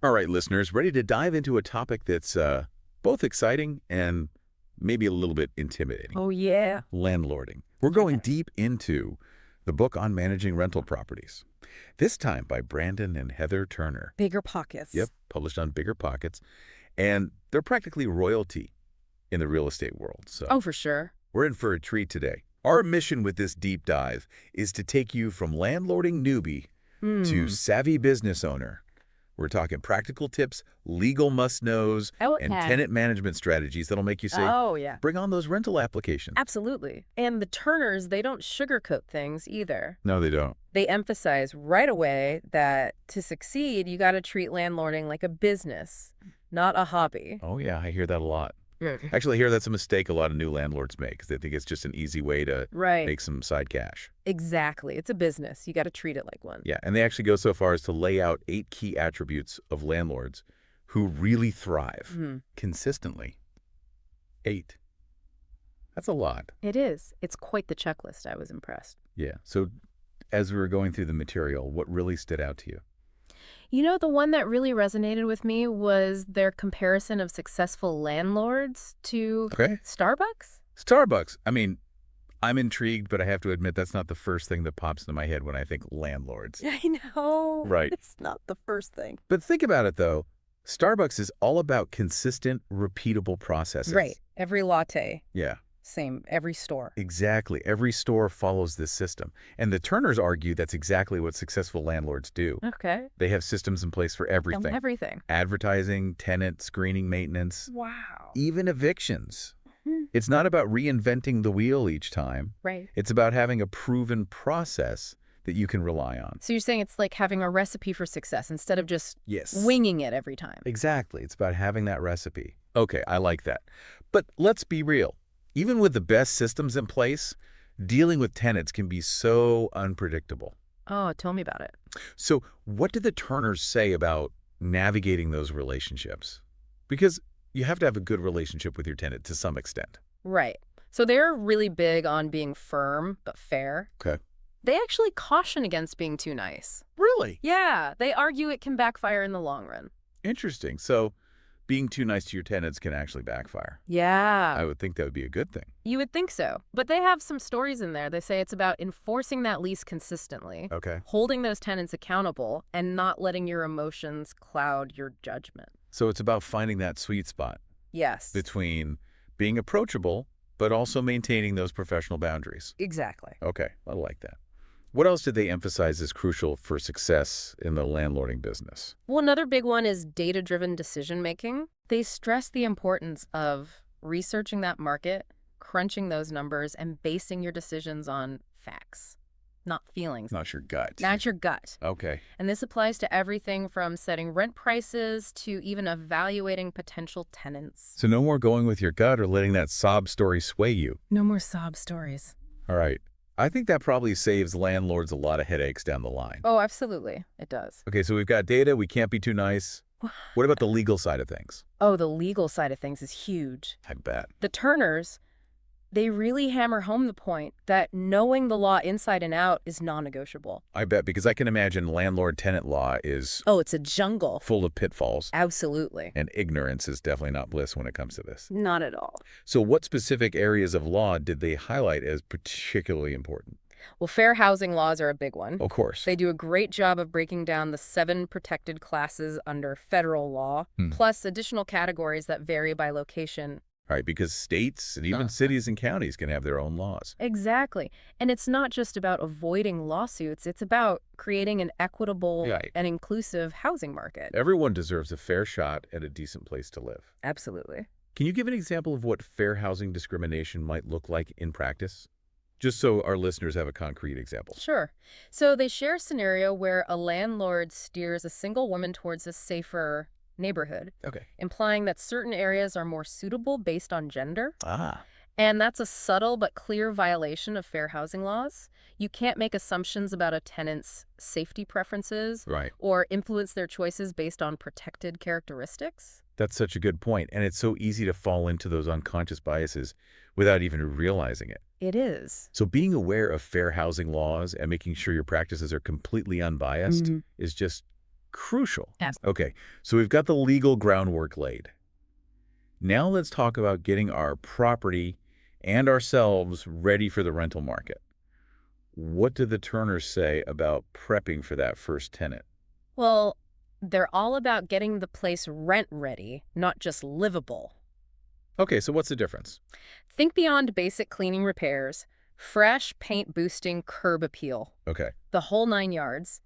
All right, listeners, ready to dive into a topic that's both exciting and maybe a little bit intimidating. Oh, yeah. Landlording. We're going deep into the book on managing rental properties. This time by Brandon and Heather Turner. Bigger pockets. Yep, published on Bigger Pockets. And they're practically royalty in the real estate world. So Oh, for sure. we're in for a treat today. Our mission with this deep dive is to take you from landlording newbie to savvy business owner. We're talking practical tips, legal must-knows, and tenant management strategies that'll make you say, Oh, yeah. bring on those rental applications. Absolutely. And the Turners, they don't sugarcoat things either. No, they don't. They emphasize right away that to succeed, you got to treat landlording like a business, not a hobby. Oh, yeah, I hear that a lot. Mm. Actually, I hear that's a mistake a lot of new landlords make because they think it's just an easy way to Right. make some side cash. Exactly. It's a business. You got to treat it like one. Yeah, and they actually go so far as to lay out 8 key attributes of landlords who really thrive consistently. 8. That's a lot. It is. It's quite the checklist. I was impressed. Yeah. So as we were going through the material, what really stood out to you? You know, the one that really resonated with me was their comparison of successful landlords to Okay. Starbucks. Starbucks. I mean, I'm intrigued, but I have to admit that's not the first thing that pops into my head when I think landlords. I know. Right. It's not the first thing. But think about it, though. Starbucks is all about consistent, repeatable processes. Right. Every latte, Yeah, same. Every store. exactly. Every store follows this system. And the Turners argue that's exactly what successful landlords do. Okay. They have systems in place for everything. Everything. Advertising, tenant screening, maintenance, Wow. even evictions. It's not about reinventing the wheel each time. Right. It's about having a proven process that you can rely on. So you're saying it's like having a recipe for success instead of just Yes. winging it every time. Exactly. It's about having that recipe. Okay, I like that. But let's be real. Even with the best systems in place, dealing with tenants can be so unpredictable. Oh, tell me about it. So what did the Turners say about navigating those relationships? Because you have to have a good relationship with your tenant to some extent. Right. So they're really big on being firm but fair. Okay. They actually caution against being too nice. Really? Yeah, they argue it can backfire in the long run. Interesting. So being too nice to your tenants can actually backfire. Yeah. I would think that would be a good thing. You would think so. But they have some stories in there. They say it's about enforcing that lease consistently, Okay. holding those tenants accountable, and not letting your emotions cloud your judgment. So it's about finding that sweet spot Yes. between being approachable, but also maintaining those professional boundaries. Exactly. Okay, I like that. What else did they emphasize as crucial for success in the landlording business? Well, another big one is data-driven decision-making. They stress the importance of researching that market, crunching those numbers, and basing your decisions on facts, not feelings, Not your gut. not your gut. Okay. And this applies to everything from setting rent prices to even evaluating potential tenants. So no more going with your gut or letting that sob story sway you. No more sob stories. All right. I think that probably saves landlords a lot of headaches down the line. Oh, absolutely. It does. Okay, so we've got data. We can't be too nice. What about the legal side of things? Oh, the legal side of things is huge. I bet. The Turners, they really hammer home the point that knowing the law inside and out is non-negotiable. I bet, because I can imagine landlord-tenant law is Oh, it's a jungle. full of pitfalls, Absolutely. and ignorance is definitely not bliss when it comes to this. Not at all. So what specific areas of law did they highlight as particularly important? Well, fair housing laws are a big one. Of course. They do a great job of breaking down the 7 protected classes under federal law, plus additional categories that vary by location. Right, because states and even cities and counties can have their own laws. Exactly. And it's not just about avoiding lawsuits. It's about creating an equitable Right. and inclusive housing market. Everyone deserves a fair shot at a decent place to live. Absolutely. Can you give an example of what fair housing discrimination might look like in practice? Just so our listeners have a concrete example. Sure. So they share a scenario where a landlord steers a single woman towards a safer neighborhood, Okay. implying that certain areas are more suitable based on gender. Ah. And that's a subtle but clear violation of fair housing laws. You can't make assumptions about a tenant's safety preferences Right. or influence their choices based on protected characteristics. That's such a good point, and it's so easy to fall into those unconscious biases without even realizing it. It is. So being aware of fair housing laws and making sure your practices are completely unbiased is just Crucial. Absolutely. Okay, so we've got the legal groundwork laid. Now let's talk about getting our property and ourselves ready for the rental market. What do the Turners say about prepping for that first tenant? Well, they're all about getting the place rent ready, not just livable. Okay, so what's the difference? Think beyond basic cleaning repairs, fresh paint boosting curb appeal, Okay. the whole 9 yards.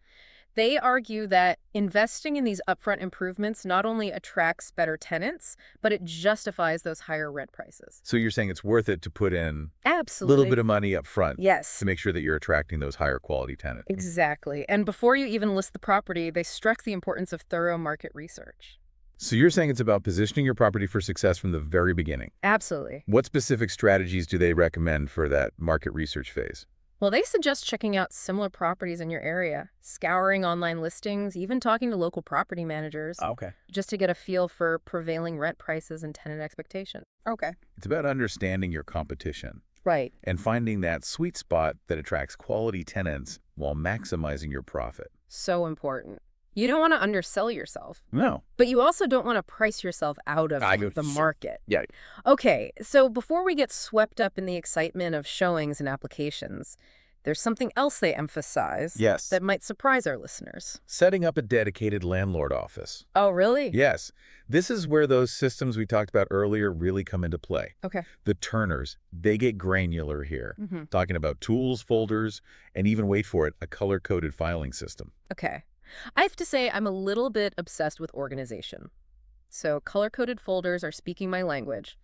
They argue that investing in these upfront improvements not only attracts better tenants, but it justifies those higher rent prices. So you're saying it's worth it to put in a little Absolutely. bit of money up front Yes, to make sure that you're attracting those higher quality tenants. exactly. And before you even list the property, they stress the importance of thorough market research. So you're saying it's about positioning your property for success from the very beginning. Absolutely. What specific strategies do they recommend for that market research phase? Well, they suggest checking out similar properties in your area, scouring online listings, even talking to local property managers, Okay. just to get a feel for prevailing rent prices and tenant expectations. Okay. It's about understanding your competition Right. and finding that sweet spot that attracts quality tenants while maximizing your profit. So important. You don't want to undersell yourself, No. but you also don't want to price yourself out of the market. Yeah. Okay, so before we get swept up in the excitement of showings and applications, there's something else they emphasize Yes. that might surprise our listeners. Setting up a dedicated landlord office. Oh, really? Yes. This is where those systems we talked about earlier really come into play. Okay. The Turners, they get granular here, Mm-hmm. talking about tools, folders, and even, wait for it, a color-coded filing system. Okay. I have to say I'm a little bit obsessed with organization. So color-coded folders are speaking my language.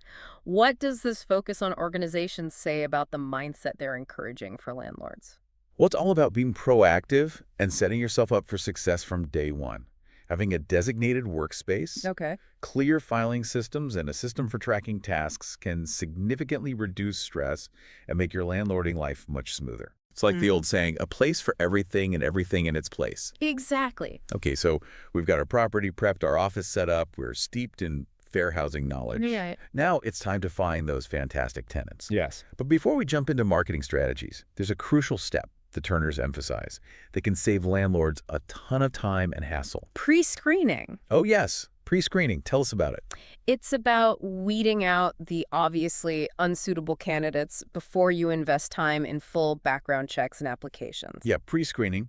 What does this focus on organization say about the mindset they're encouraging for landlords? Well, it's all about being proactive and setting yourself up for success from day one. Having a designated workspace, Okay. clear filing systems, and a system for tracking tasks can significantly reduce stress and make your landlording life much smoother. It's like the old saying, a place for everything and everything in its place. Exactly. Okay, so we've got our property prepped, our office set up, we're steeped in fair housing knowledge. Yeah. Now it's time to find those fantastic tenants. Yes. But before we jump into marketing strategies, there's a crucial step the Turners emphasize that can save landlords a ton of time and hassle. Pre-screening. Oh yes, pre-screening. Tell us about it. It's about weeding out the obviously unsuitable candidates before you invest time in full background checks and applications. Yeah, pre-screening,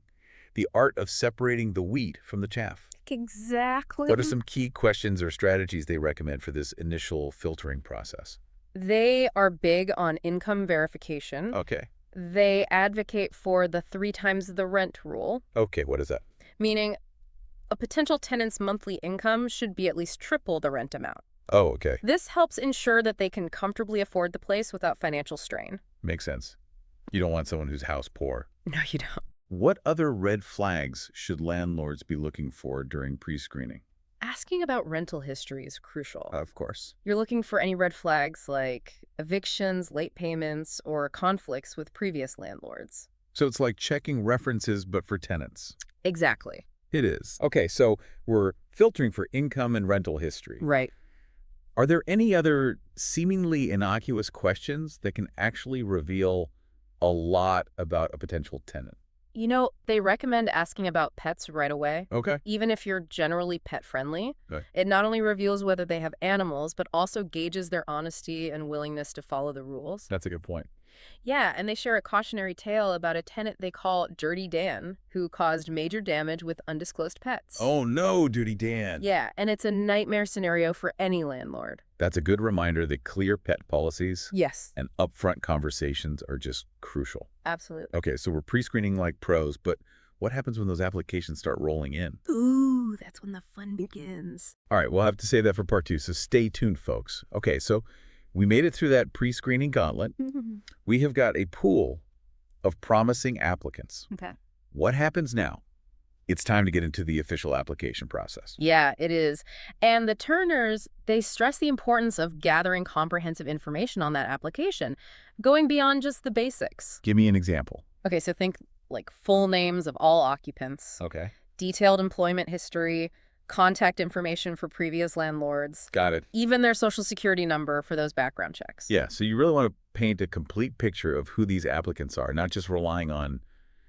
the art of separating the wheat from the chaff. Exactly. What are some key questions or strategies they recommend for this initial filtering process? They are big on income verification. Okay. They advocate for the 3 times the rent rule, Okay, what is that? meaning a potential tenant's monthly income should be at least triple the rent amount. Oh, okay. This helps ensure that they can comfortably afford the place without financial strain. Makes sense. You don't want someone who's house poor. No, you don't. What other red flags should landlords be looking for during pre-screening? Asking about rental history is crucial. Of course. You're looking for any red flags like evictions, late payments, or conflicts with previous landlords. So it's like checking references, but for tenants. Exactly. It is. Okay, so we're filtering for income and rental history. Right. Are there any other seemingly innocuous questions that can actually reveal a lot about a potential tenant? You know, they recommend asking about pets right away. Okay. Even if you're generally pet-friendly, Right. it not only reveals whether they have animals, but also gauges their honesty and willingness to follow the rules. That's a good point. Yeah, and they share a cautionary tale about a tenant they call Dirty Dan, who caused major damage with undisclosed pets. Oh no, Duty Dan. Yeah, and it's a nightmare scenario for any landlord. That's a good reminder that clear pet policies Yes, and upfront conversations are just crucial. absolutely. Okay, so we're pre-screening like pros, but what happens when those applications start rolling in? Ooh, that's when the fun begins. All right, we'll have to save that for part 2, so stay tuned, folks. Okay, so we made it through that pre-screening gauntlet. We have got a pool of promising applicants. Okay. What happens now? It's time to get into the official application process. Yeah, it is. And the Turners, they stress the importance of gathering comprehensive information on that application, going beyond just the basics. Give me an example. Okay, so think like full names of all occupants, Okay. detailed employment history, contact information for previous landlords, Got it. even their social security number for those background checks. Yeah, so you really want to paint a complete picture of who these applicants are, not just relying on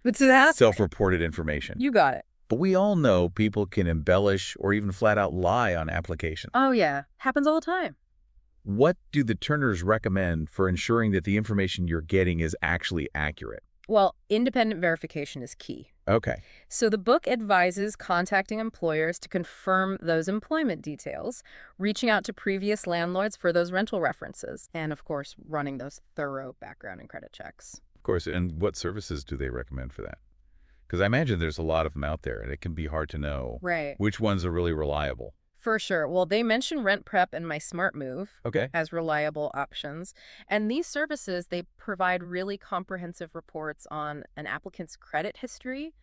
But so that's self-reported information. you got it. But we all know people can embellish or even flat out lie on applications. Oh, yeah. Happens all the time. What do the Turners recommend for ensuring that the information you're getting is actually accurate? Well, independent verification is key. Okay. So the book advises contacting employers to confirm those employment details, reaching out to previous landlords for those rental references, and of course, running those thorough background and credit checks. Of course, and what services do they recommend for that? Because I imagine there's a lot of them out there, and it can be hard to know Right. which ones are really reliable. For sure. Well, they mention Rent Prep and My Smart Move Okay. as reliable options. And these services, they provide really comprehensive reports on an applicant's credit history,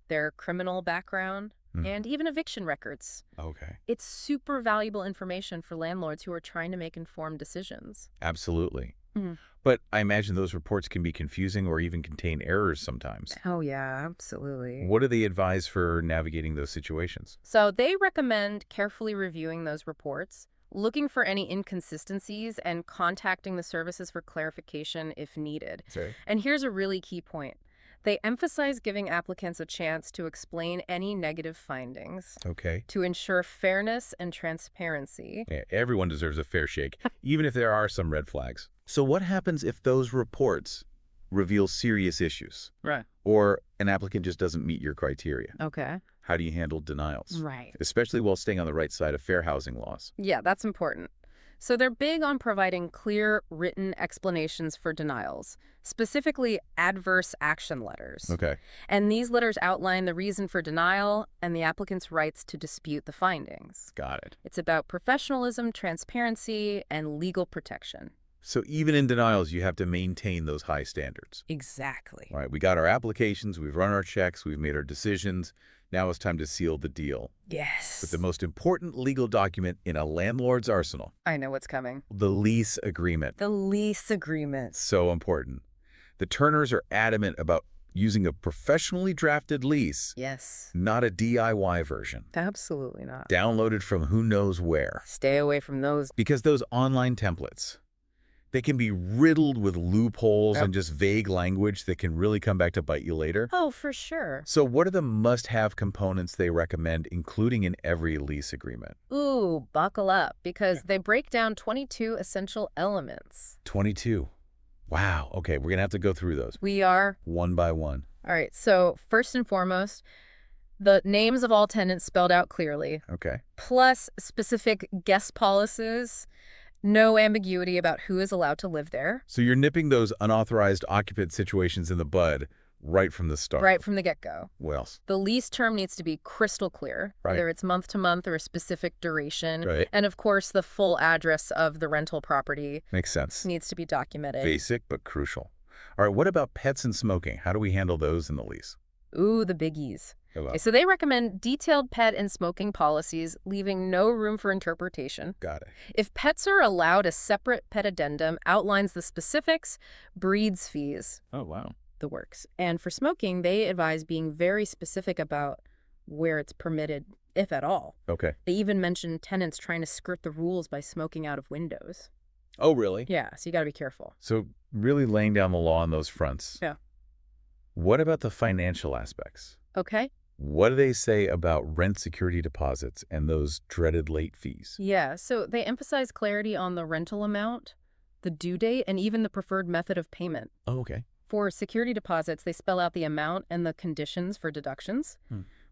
their criminal background, and even eviction records. Okay. It's super valuable information for landlords who are trying to make informed decisions. Absolutely. Mhm. But I imagine those reports can be confusing or even contain errors sometimes. Oh, yeah, absolutely. What do they advise for navigating those situations? So they recommend carefully reviewing those reports, looking for any inconsistencies, and contacting the services for clarification if needed. Sorry. And here's a really key point. They emphasize giving applicants a chance to explain any negative findings Okay. to ensure fairness and transparency. Yeah, everyone deserves a fair shake, even if there are some red flags. So what happens if those reports reveal serious issues? Right. Or an applicant just doesn't meet your criteria? Okay. How do you handle denials? Right. Especially while staying on the right side of fair housing laws. Yeah, that's important. So they're big on providing clear written explanations for denials, specifically adverse action letters. Okay. And these letters outline the reason for denial and the applicant's rights to dispute the findings. Got it. It's about professionalism, transparency, and legal protection. So even in denials, you have to maintain those high standards. Exactly. All right, we got our applications, we've run our checks, we've made our decisions. Now it's time to seal the deal. Yes. But the most important legal document in a landlord's arsenal, I know what's coming. the lease agreement. The lease agreement. So important. The Turners are adamant about using a professionally drafted lease, Yes. not a DIY version, Absolutely not. downloaded from who knows where. Stay away from those. Because those online templates, they can be riddled with loopholes and just vague language that can really come back to bite you later. Oh, for sure. So what are the must-have components they recommend including in every lease agreement? Ooh, buckle up, because they break down 22 essential elements. 22. Wow. Okay, we're going to have to go through those We are. one by one. All right, so first and foremost, the names of all tenants spelled out clearly, Okay. plus specific guest policies, no ambiguity about who is allowed to live there, So you're nipping those unauthorized occupant situations in the bud right from the start. right from the get-go. What else? The lease term needs to be crystal clear, Right. whether it's month to month or a specific duration. Right. And of course, the full address of the rental property Makes sense. needs to be documented. Basic but crucial. All right, what about pets and smoking? How do we handle those in the lease? Ooh, the biggies. Oh, well. Okay, so they recommend detailed pet and smoking policies, leaving no room for interpretation. Got it. If pets are allowed, a separate pet addendum outlines the specifics, breeds fees, Oh, wow. the works. And for smoking, they advise being very specific about where it's permitted, if at all. Okay. They even mention tenants trying to skirt the rules by smoking out of windows. Oh, really? Yeah, so you got to be careful. So really laying down the law on those fronts. Yeah. What about the financial aspects? Okay? What do they say about rent security deposits and those dreaded late fees? Yeah, so they emphasize clarity on the rental amount, the due date, and even the preferred method of payment. Oh, okay. For security deposits, they spell out the amount and the conditions for deductions,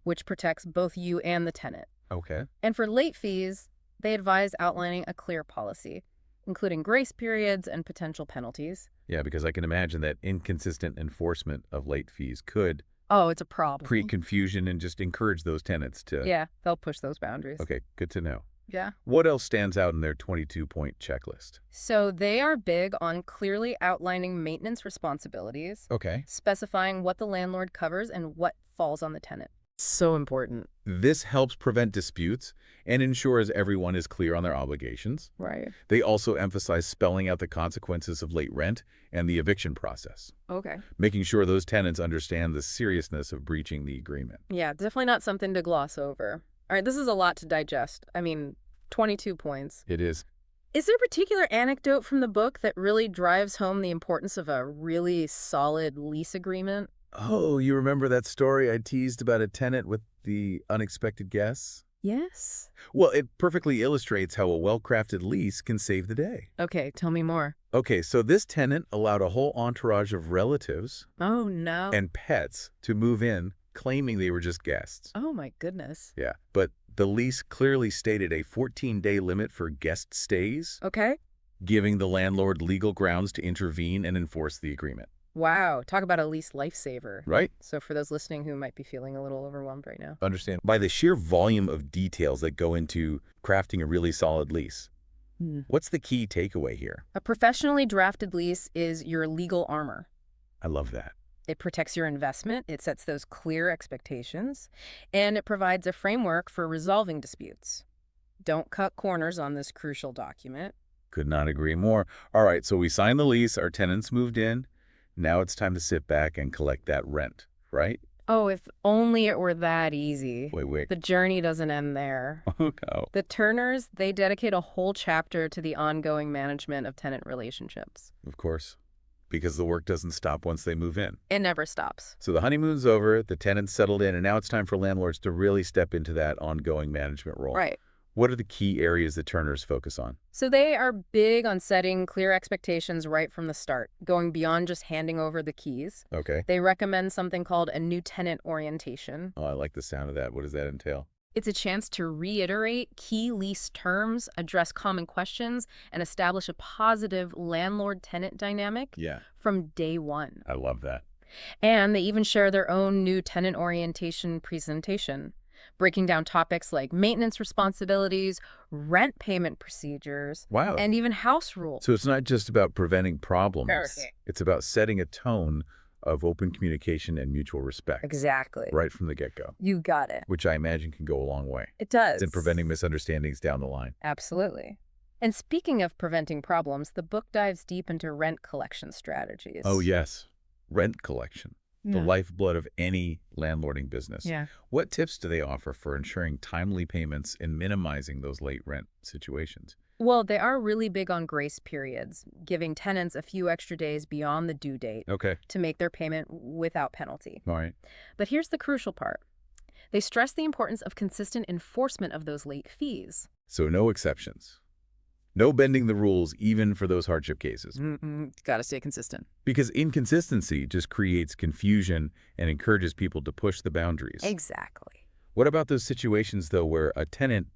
which protects both you and the tenant. Okay. And for late fees, they advise outlining a clear policy, including grace periods and potential penalties. Yeah, because I can imagine that inconsistent enforcement of late fees could Oh, it's a problem. create confusion and just encourage those tenants to... Yeah, they'll push those boundaries. Okay, good to know. Yeah. What else stands out in their 22-point checklist? So they are big on clearly outlining maintenance responsibilities, Okay. specifying what the landlord covers and what falls on the tenant. So important. This helps prevent disputes and ensures everyone is clear on their obligations. Right. They also emphasize spelling out the consequences of late rent and the eviction process, Okay. making sure those tenants understand the seriousness of breaching the agreement. Yeah, definitely not something to gloss over. All right, this is a lot to digest. I mean, 22 points. It is. Is there a particular anecdote from the book that really drives home the importance of a really solid lease agreement? Oh, you remember that story I teased about a tenant with the unexpected guests? Yes. Well, it perfectly illustrates how a well-crafted lease can save the day. Okay, tell me more. Okay, so this tenant allowed a whole entourage of relatives Oh, no. and pets to move in, claiming they were just guests. Oh, my goodness. Yeah, but the lease clearly stated a 14-day limit for guest stays, Okay. giving the landlord legal grounds to intervene and enforce the agreement. Wow, talk about a lease lifesaver. Right? So for those listening who might be feeling a little overwhelmed right now. Understand. By the sheer volume of details that go into crafting a really solid lease. What's the key takeaway here? A professionally drafted lease is your legal armor. I love that. It protects your investment, it sets those clear expectations, and it provides a framework for resolving disputes. Don't cut corners on this crucial document. Could not agree more. All right, so we signed the lease, our tenants moved in. Now it's time to sit back and collect that rent, right? Oh, if only it were that easy. Wait. The journey doesn't end there. Oh, no. The Turners, they dedicate a whole chapter to the ongoing management of tenant relationships. Of course, because the work doesn't stop once they move in. It never stops. So the honeymoon's over, the tenants settled in, and now it's time for landlords to really step into that ongoing management role. Right. What are the key areas that Turners focus on? So they are big on setting clear expectations right from the start, going beyond just handing over the keys. Okay. They recommend something called a new tenant orientation. Oh, I like the sound of that. What does that entail? It's a chance to reiterate key lease terms, address common questions, and establish a positive landlord-tenant dynamic Yeah, from day one. I love that. And they even share their own new tenant orientation presentation, breaking down topics like maintenance responsibilities, rent payment procedures, Wow. and even house rules. So it's not just about preventing problems. Perfect. It's about setting a tone of open communication and mutual respect. Exactly. Right from the get-go, You got it. which I imagine can go a long way It does. in preventing misunderstandings down the line. Absolutely. And speaking of preventing problems, the book dives deep into rent collection strategies. Oh, yes. Rent collection, the Yeah. lifeblood of any landlording business. Yeah. What tips do they offer for ensuring timely payments and minimizing those late rent situations? Well, they are really big on grace periods, giving tenants a few extra days beyond the due date Okay. to make their payment without penalty. All right. But here's the crucial part. They stress the importance of consistent enforcement of those late fees. So no exceptions. No bending the rules, even for those hardship cases. Gotta stay consistent. Because inconsistency just creates confusion and encourages people to push the boundaries. Exactly. What about those situations, though, where a tenant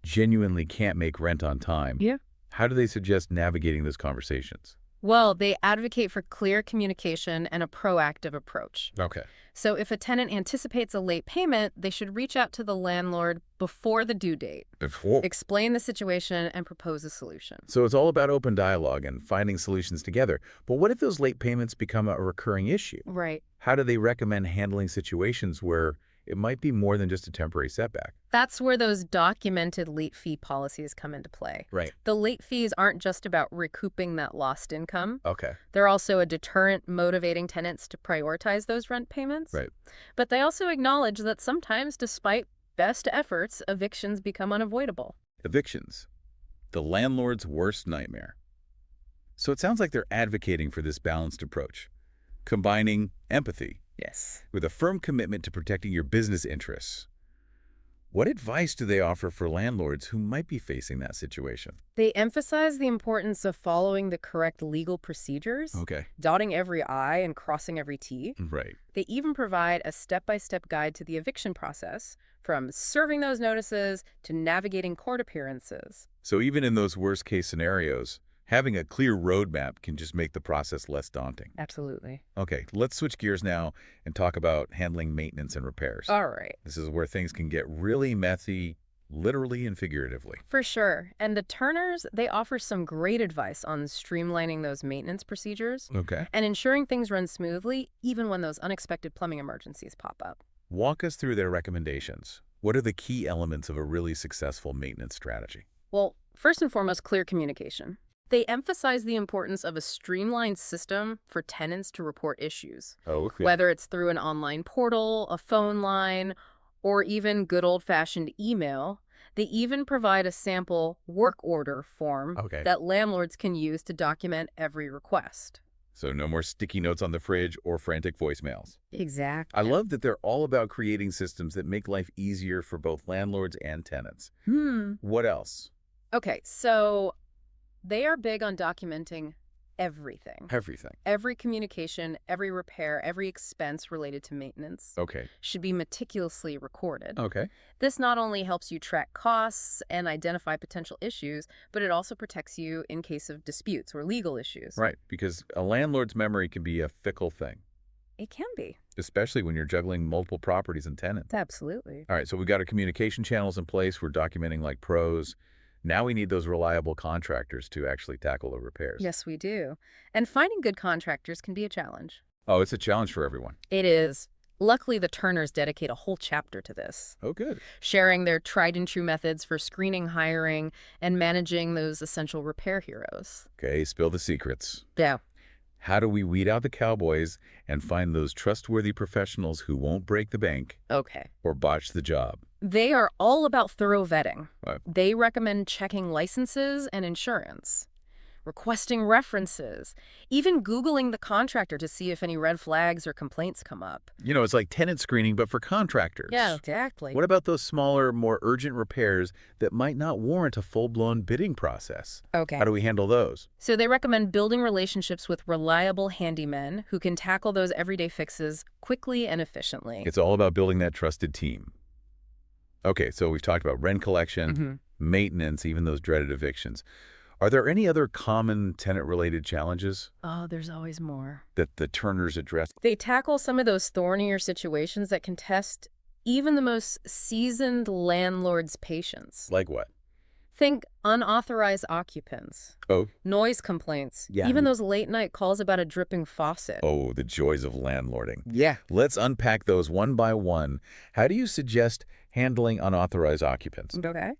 genuinely can't make rent on time? Yeah. How do they suggest navigating those conversations? Well, they advocate for clear communication and a proactive approach. Okay. So if a tenant anticipates a late payment, they should reach out to the landlord before the due date, explain the situation, and propose a solution. So it's all about open dialogue and finding solutions together. But what if those late payments become a recurring issue? Right. How do they recommend handling situations where it might be more than just a temporary setback? That's where those documented late fee policies come into play. Right. The late fees aren't just about recouping that lost income. Okay. They're also a deterrent motivating tenants to prioritize those rent payments. Right. But they also acknowledge that sometimes, despite best efforts, evictions become unavoidable. Evictions. The landlord's worst nightmare. So it sounds like they're advocating for this balanced approach, combining empathy Yes. with a firm commitment to protecting your business interests. What advice do they offer for landlords who might be facing that situation? They emphasize the importance of following the correct legal procedures, Okay. dotting every I and crossing every T. Right. They even provide a step-by-step guide to the eviction process, from serving those notices to navigating court appearances. So even in those worst-case scenarios, having a clear roadmap can just make the process less daunting. Absolutely. Okay, let's switch gears now and talk about handling maintenance and repairs. All right. This is where things can get really messy, literally and figuratively. For sure. And the Turners, they offer some great advice on streamlining those maintenance procedures Okay. and ensuring things run smoothly, even when those unexpected plumbing emergencies pop up. Walk us through their recommendations. What are the key elements of a really successful maintenance strategy? Well, first and foremost, clear communication. They emphasize the importance of a streamlined system for tenants to report issues, Oh, okay. whether it's through an online portal, a phone line, or even good old-fashioned email. They even provide a sample work order form Okay. that landlords can use to document every request. So no more sticky notes on the fridge or frantic voicemails. Exactly. I love that they're all about creating systems that make life easier for both landlords and tenants. What else? Okay, so they are big on documenting everything. Everything. Every communication, every repair, every expense related to maintenance Okay. should be meticulously recorded. Okay. This not only helps you track costs and identify potential issues, but it also protects you in case of disputes or legal issues. Right, because a landlord's memory can be a fickle thing, It can be. especially when you're juggling multiple properties and tenants. Absolutely. All right, so we've got our communication channels in place. We're documenting like pros. Now we need those reliable contractors to actually tackle the repairs. Yes, we do. And finding good contractors can be a challenge. Oh, it's a challenge for everyone. It is. Luckily, the Turners dedicate a whole chapter to this, Oh, good. sharing their tried-and-true methods for screening, hiring, and managing those essential repair heroes. Okay, spill the secrets. Yeah. How do we weed out the cowboys and find those trustworthy professionals who won't break the bank Okay. or botch the job? They are all about thorough vetting. Right. They recommend checking licenses and insurance, requesting references, even Googling the contractor to see if any red flags or complaints come up. You know, it's like tenant screening, but for contractors. Yeah, exactly. What about those smaller, more urgent repairs that might not warrant a full-blown bidding process? Okay. How do we handle those? So they recommend building relationships with reliable handymen who can tackle those everyday fixes quickly and efficiently. It's all about building that trusted team. Okay, so we've talked about rent collection, maintenance, even those dreaded evictions. Are there any other common tenant-related challenges Oh, there's always more. that the Turners address? They tackle some of those thornier situations that can test even the most seasoned landlord's patience. Like what? Think unauthorized occupants, Oh, noise complaints, Yeah. even those late-night calls about a dripping faucet. oh, the joys of landlording. Yeah. Let's unpack those one by one. How do you suggest handling unauthorized occupants, Okay.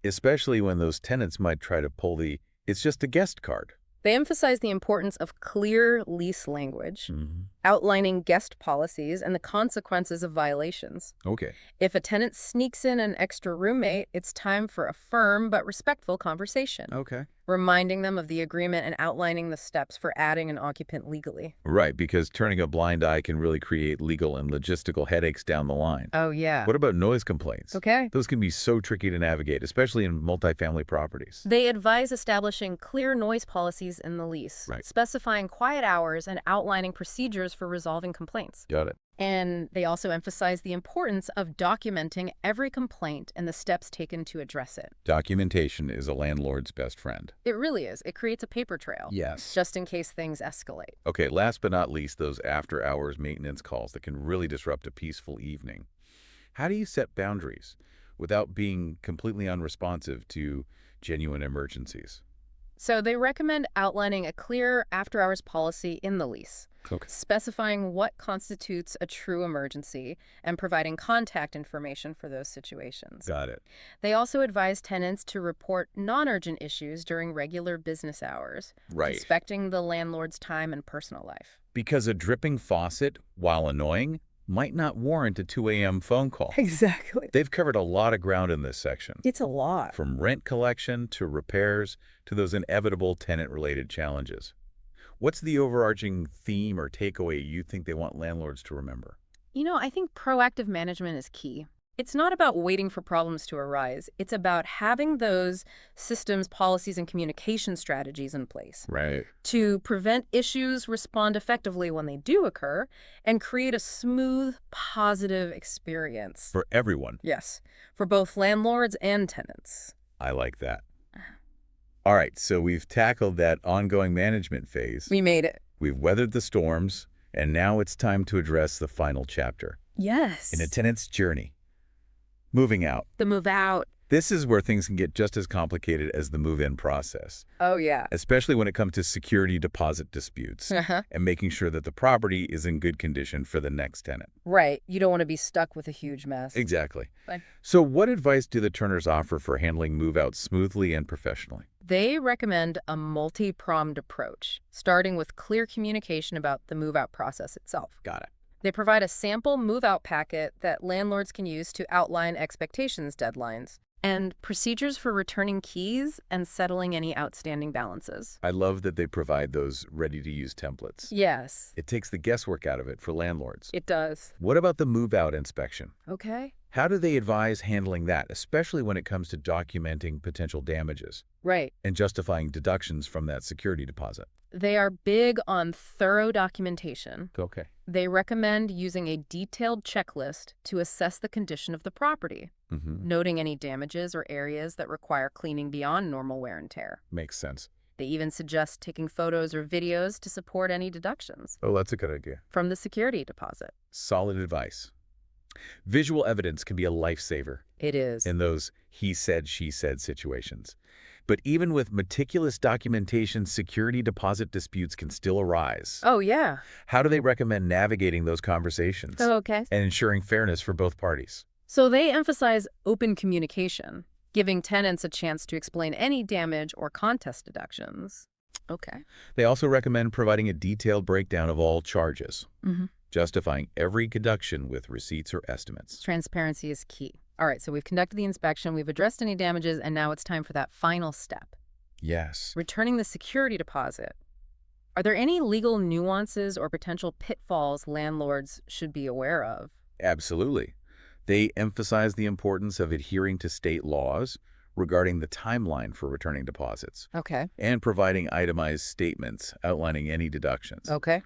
especially when those tenants might try to pull the "it's just a guest" card? They emphasize the importance of clear lease language, outlining guest policies and the consequences of violations. Okay. If a tenant sneaks in an extra roommate, it's time for a firm but respectful conversation, Okay. reminding them of the agreement and outlining the steps for adding an occupant legally. Right, because turning a blind eye can really create legal and logistical headaches down the line. Oh, yeah. What about noise complaints? Okay. Those can be so tricky to navigate, especially in multifamily properties. They advise establishing clear noise policies in the lease, Right. specifying quiet hours and outlining procedures for resolving complaints. Got it. And they also emphasize the importance of documenting every complaint and the steps taken to address it. Documentation is a landlord's best friend. It really is. It creates a paper trail. Yes. Just in case things escalate. Okay, last but not least, those after-hours maintenance calls that can really disrupt a peaceful evening. How do you set boundaries without being completely unresponsive to genuine emergencies? So they recommend outlining a clear after-hours policy in the lease, Okay. specifying what constitutes a true emergency and providing contact information for those situations. Got it. They also advise tenants to report non-urgent issues during regular business hours, Right. respecting the landlord's time and personal life. Because a dripping faucet, while annoying, might not warrant a 2 a.m. phone call. Exactly. They've covered a lot of ground in this section, It's a lot. from rent collection to repairs to those inevitable tenant-related challenges. What's the overarching theme or takeaway you think they want landlords to remember? I think proactive management is key. It's not about waiting for problems to arise. It's about having those systems, policies, and communication strategies in place Right. to prevent issues, respond effectively when they do occur, and create a smooth, positive experience. For everyone. Yes, for both landlords and tenants. I like that. All right, so we've tackled that ongoing management phase. We made it. We've weathered the storms, and now it's time to address the final chapter Yes. in a tenant's journey. Moving out. The move out. This is where things can get just as complicated as the move-in process, Oh, yeah. especially when it comes to security deposit disputes and making sure that the property is in good condition for the next tenant. Right. You don't want to be stuck with a huge mess. Exactly. Fine. So what advice do the Turners offer for handling move-out smoothly and professionally? They recommend a multi-pronged approach, starting with clear communication about the move-out process itself. Got it. They provide a sample move-out packet that landlords can use to outline expectations deadlines and procedures for returning keys and settling any outstanding balances. I love that they provide those ready-to-use templates. Yes, It takes the guesswork out of it for landlords. it does. What about the move-out inspection? Okay. How do they advise handling that, especially when it comes to documenting potential damages Right. and justifying deductions from that security deposit? They are big on thorough documentation. Okay. They recommend using a detailed checklist to assess the condition of the property, noting any damages or areas that require cleaning beyond normal wear and tear. Makes sense. They even suggest taking photos or videos to support any deductions Oh, that's a good idea. from the security deposit. Solid advice. Visual evidence can be a lifesaver It is. in those he said, she said situations. But even with meticulous documentation, security deposit disputes can still arise. Oh, yeah. How do they recommend navigating those conversations Okay. and ensuring fairness for both parties? So they emphasize open communication, giving tenants a chance to explain any damage or contest deductions. Okay. They also recommend providing a detailed breakdown of all charges, justifying every deduction with receipts or estimates. Transparency is key. All right, so we've conducted the inspection, we've addressed any damages, and now it's time for that final step, Yes. returning the security deposit. Are there any legal nuances or potential pitfalls landlords should be aware of? Absolutely. They emphasize the importance of adhering to state laws regarding the timeline for returning deposits Okay. and providing itemized statements outlining any deductions. Okay.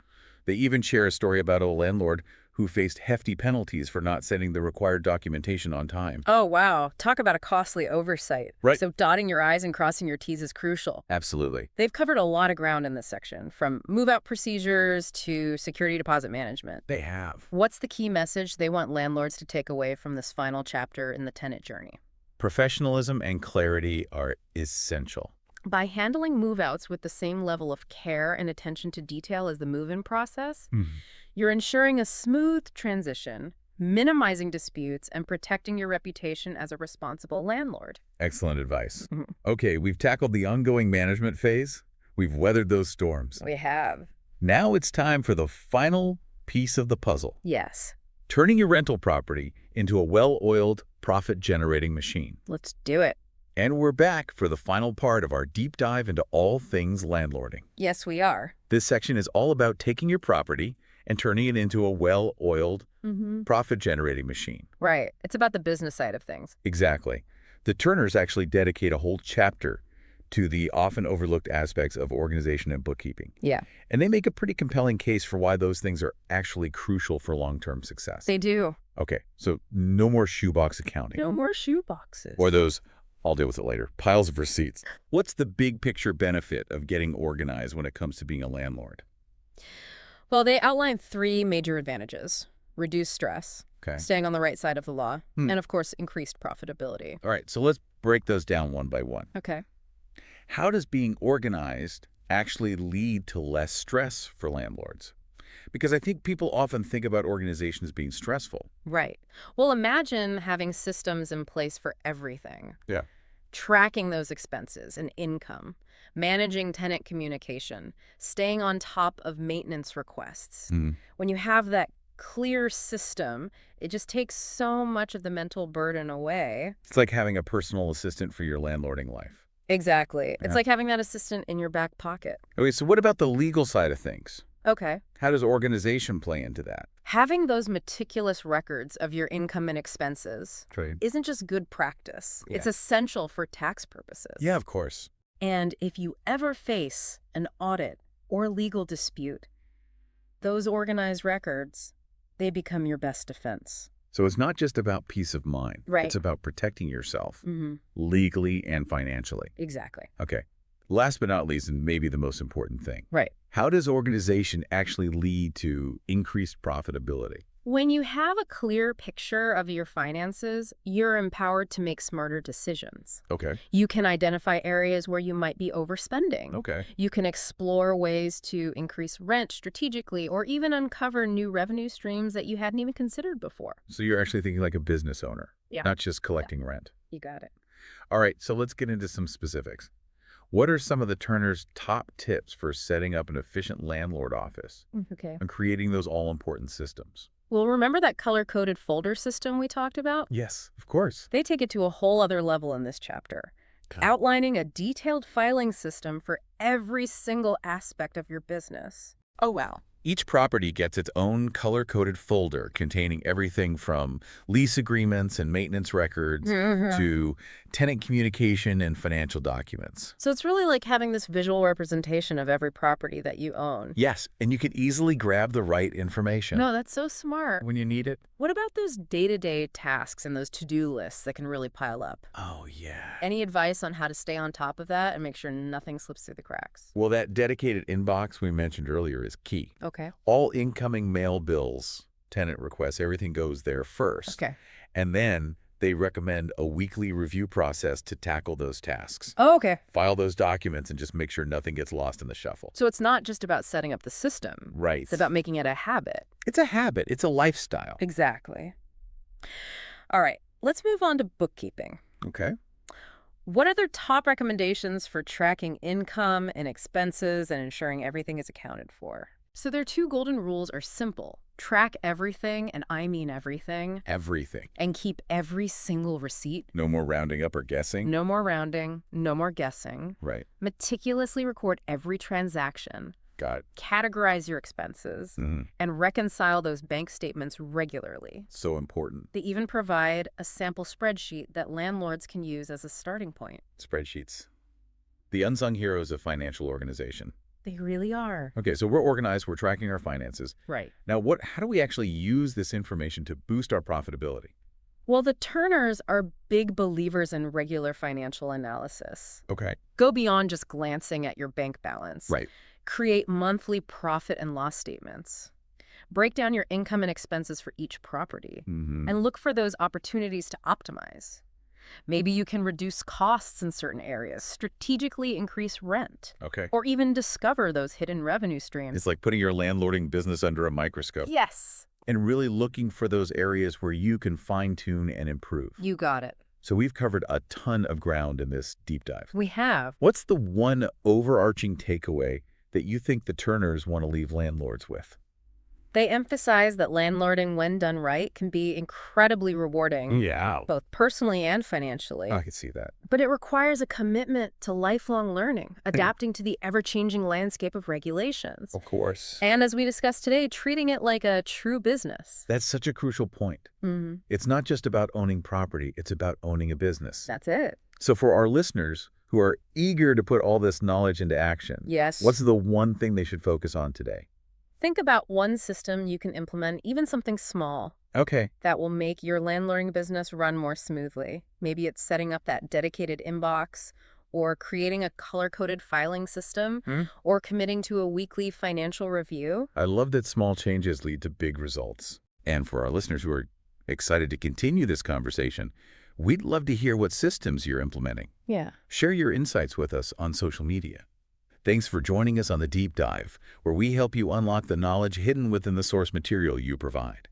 They even share a story about a landlord who faced hefty penalties for not sending the required documentation on time. Oh, wow. Talk about a costly oversight. Right. So dotting your I's and crossing your T's is crucial. Absolutely. They've covered a lot of ground in this section, from move-out procedures to security deposit management. They have. What's the key message they want landlords to take away from this final chapter in the tenant journey? Professionalism and clarity are essential. By handling move-outs with the same level of care and attention to detail as the move-in process, you're ensuring a smooth transition, minimizing disputes, and protecting your reputation as a responsible landlord. Excellent advice. Okay, we've tackled the ongoing management phase. We've weathered those storms. We have. Now it's time for the final piece of the puzzle. Yes. Turning your rental property into a well-oiled, profit-generating machine. Let's do it. And we're back for the final part of our deep dive into all things landlording. Yes, we are. This section is all about taking your property and turning it into a well-oiled, profit-generating machine. Right. It's about the business side of things. Exactly. The Turners actually dedicate a whole chapter to the often overlooked aspects of organization and bookkeeping. Yeah. And they make a pretty compelling case for why those things are actually crucial for long-term success. They do. Okay, so no more shoebox accounting. No more shoe boxes. Or those, I'll deal with it later, piles of receipts. What's the big picture benefit of getting organized when it comes to being a landlord? Well, they outline 3 major advantages: reduced stress, Okay. staying on the right side of the law, and of course, increased profitability. All right, so let's break those down one by one. Okay. How does being organized actually lead to less stress for landlords? Because I think people often think about organization as being stressful. Right. Well, imagine having systems in place for everything. Yeah. Tracking those expenses and income, managing tenant communication, staying on top of maintenance requests. When you have that clear system, it just takes so much of the mental burden away. It's like having a personal assistant for your landlording life. Exactly. It's Yeah. like having that assistant in your back pocket. Okay, so what about the legal side of things? Okay. How does organization play into that? Having those meticulous records of your income and expenses Trade. isn't just good practice. Yeah. It's essential for tax purposes. Yeah, of course. And if you ever face an audit or legal dispute, those organized records, they become your best defense. So it's not just about peace of mind. Right. It's about protecting yourself legally and financially. Exactly. Okay. Last but not least, and maybe the most important thing, Right. how does organization actually lead to increased profitability? When you have a clear picture of your finances, you're empowered to make smarter decisions. Okay. You can identify areas where you might be overspending. Okay. You can explore ways to increase rent strategically or even uncover new revenue streams that you hadn't even considered before. So you're actually thinking like a business owner, Yeah. not just collecting rent. You got it. All right, so let's get into some specifics. What are some of the Turners' top tips for setting up an efficient landlord office Okay. and creating those all-important systems? Well, remember that color-coded folder system we talked about? Yes, of course. They take it to a whole other level in this chapter, outlining a detailed filing system for every single aspect of your business. Oh, wow. Each property gets its own color-coded folder containing everything from lease agreements and maintenance records to tenant communication and financial documents. So it's really like having this visual representation of every property that you own. Yes, and you can easily grab the right information No, that's so smart. when you need it. What about those day-to-day tasks and those to-do lists that can really pile up? Oh, yeah. Any advice on how to stay on top of that and make sure nothing slips through the cracks? Well, that dedicated inbox we mentioned earlier is key. Okay. All incoming mail bills, tenant requests, everything goes there first. Okay. And then they recommend a weekly review process to tackle those tasks. Oh, okay. File those documents and just make sure nothing gets lost in the shuffle. So it's not just about setting up the system. Right. It's about making it a habit. It's a habit. It's a lifestyle. Exactly. All right, let's move on to bookkeeping. Okay. What are their top recommendations for tracking income and expenses and ensuring everything is accounted for? So their two golden rules are simple. Track everything, and I mean everything, Everything. and keep every single receipt. No more rounding up or guessing. No more rounding, no more guessing. Right. Meticulously record every transaction. Got it. Categorize your expenses, and reconcile those bank statements regularly. So important. They even provide a sample spreadsheet that landlords can use as a starting point. Spreadsheets. The unsung heroes of financial organization. They really are. Okay, so we're organized, we're tracking our finances. Right. Now, how do we actually use this information to boost our profitability? Well, the Turners are big believers in regular financial analysis. Okay. Go beyond just glancing at your bank balance. Right. Create monthly profit and loss statements. Break down your income and expenses for each property. And look for those opportunities to optimize. Maybe you can reduce costs in certain areas, strategically increase rent, Okay. or even discover those hidden revenue streams. It's like putting your landlording business under a microscope. Yes, And really looking for those areas where you can fine-tune and improve. you got it. So we've covered a ton of ground in this deep dive. We have. What's the one overarching takeaway that you think the Turners want to leave landlords with? They emphasize that landlording, when done right, can be incredibly rewarding, Yeah. both personally and financially. I can see that. But it requires a commitment to lifelong learning, adapting to the ever-changing landscape of regulations. Of course. And as we discussed today, treating it like a true business. That's such a crucial point. It's not just about owning property, it's about owning a business. That's it. So for our listeners who are eager to put all this knowledge into action, Yes. what's the one thing they should focus on today? Think about one system you can implement, even something small, Okay. that will make your landlording business run more smoothly. Maybe it's setting up that dedicated inbox, or creating a color-coded filing system, or committing to a weekly financial review. I love that small changes lead to big results. And for our listeners who are excited to continue this conversation, we'd love to hear what systems you're implementing. Yeah. Share your insights with us on social media. Thanks for joining us on The Deep Dive, where we help you unlock the knowledge hidden within the source material you provide.